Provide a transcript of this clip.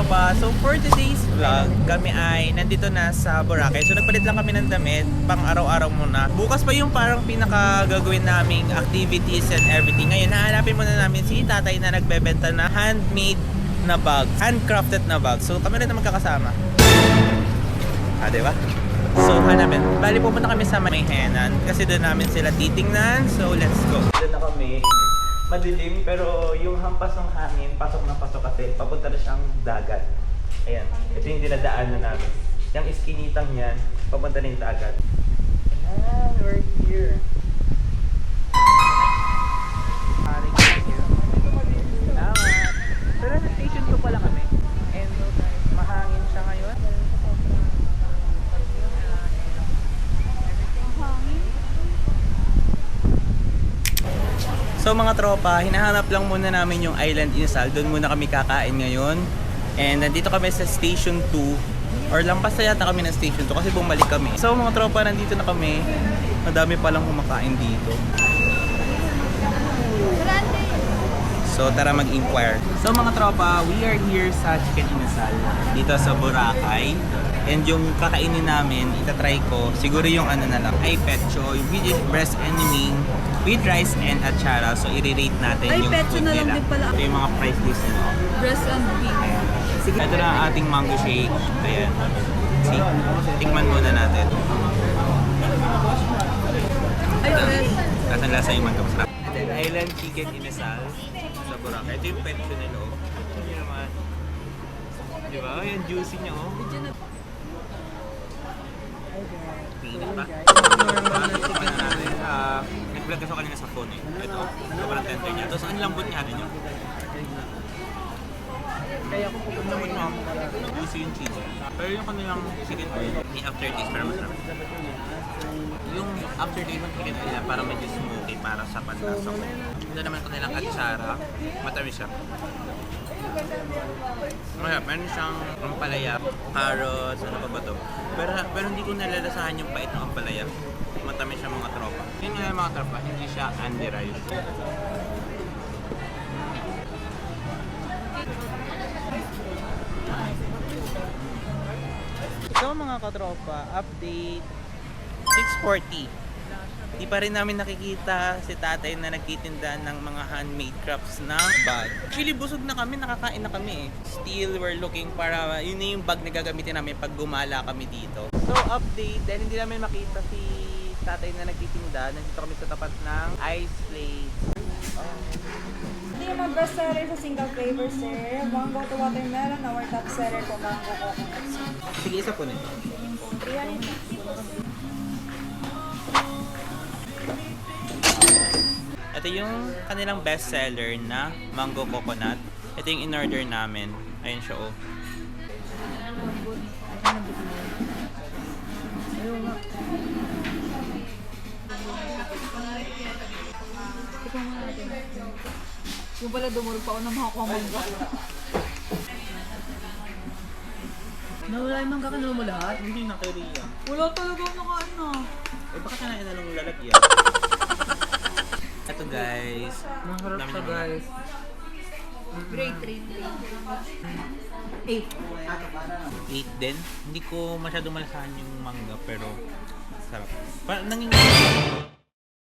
tropa, so for today's vlog, kami ay nandito na sa Boracay. So nagpalit lang kami ng damit, pang araw-araw muna. Bukas pa yung parang pinaka gagawin naming activities and everything. Ngayon, hahanapin muna namin si tatay na nagbebenta na handmade na bag, handcrafted na bag. So kami rin na magkakasama. Diba? So hanapin. Bali pupunta kami sa Mayhenan kasi doon namin sila titingnan. So let's go. Doon na kami. Madilim pero yung hampas ng hangin, pasok na pasok kasi papunta na siyang dagat. Ayan, ito yung dinadaanan namin. Yung iskinitang yan, papunta na yung dagat. Ayan, we're here. Salamat. Pero sa station 2 pala kami. And mahangin siya ngayon. So mga tropa, hinahanap lang muna namin yung Island Inasal. Doon muna kami kakain ngayon. And nandito kami sa Station 2. Or lampas na yata kami ng Station 2 kasi bumalik kami. So mga tropa, nandito na kami. Madami palang kumakain dito. So tara mag-inquire. So mga tropa, we are here sa Chicken Inasal. Dito sa Boracay. And yung kakainin namin, itatry ko, siguro yung ano na lang, ay pecho, which is breast and wing with rice and achara. So i-rate natin ay, yung pecho food na lang nila. din pala. Ito yung mga price list nila. Breast and beef. Ayan. Sige, ito na ang ating mango shake. Ayan. See, tikman muna natin. Ay, fresh. Kasan lasa yung mango masarap. And then Island Chicken Inasal sa Boracay. Ito yung pecho nila. Oh. Ito naman. Diba? Ayan, juicy niya oh. Pinit pa. Nag-vlog kasi kanina sa phone eh. Ito, sobrang tender niya. Tapos ang lambot niya rin yun. Kaya ako po lambot mo. Juicy yung cheese. Pero yung kanilang chicken oil, may aftertaste pero masarap. Yung aftertaste ng chicken oil para medyo smoky para sa panlasa ko. Ito naman kanilang atsara. Matamis siya. Masarap, meron siyang ampalaya, carrots, ano pa ba ito? Pero hindi ko nalalasahan yung pait ng ampalaya. Matamis siya mga tropa. Yun nga mga tropa, hindi siya under-rice. So mga katropa, update 6:40. Di pa rin namin nakikita si tatay na nagtitinda ng mga handmade crafts na bag. Actually, busog na kami, nakakain na kami eh. Still, we're looking para yun na yung bag na gagamitin namin pag gumala kami dito. So, update, dahil hindi namin makita si tatay na nagtitinda, nandito kami sa tapat ng Ice Blades. Ito yung mga best seller sa single flavor, sir. Mango to watermelon, our top seller po, mango coconut. Sige, isa po nito. Ayan. Ito yung kanilang best seller na mango coconut. Ito yung in-order namin. Ayun siya oh. Ikaw nga natin. Yung pala dumuro pa ako na makakuha mangga. Nawala yung mangga, kinuha mo lahat? Hindi na kay Ria. Wala talaga ako nakain na. Eh baka na inalong lalagyan. Ito guys. Masarap Dami siya naman. guys. Grade 3. 8. 8 din. Hindi ko masyadong malasahan yung mangga pero sarap. Nanging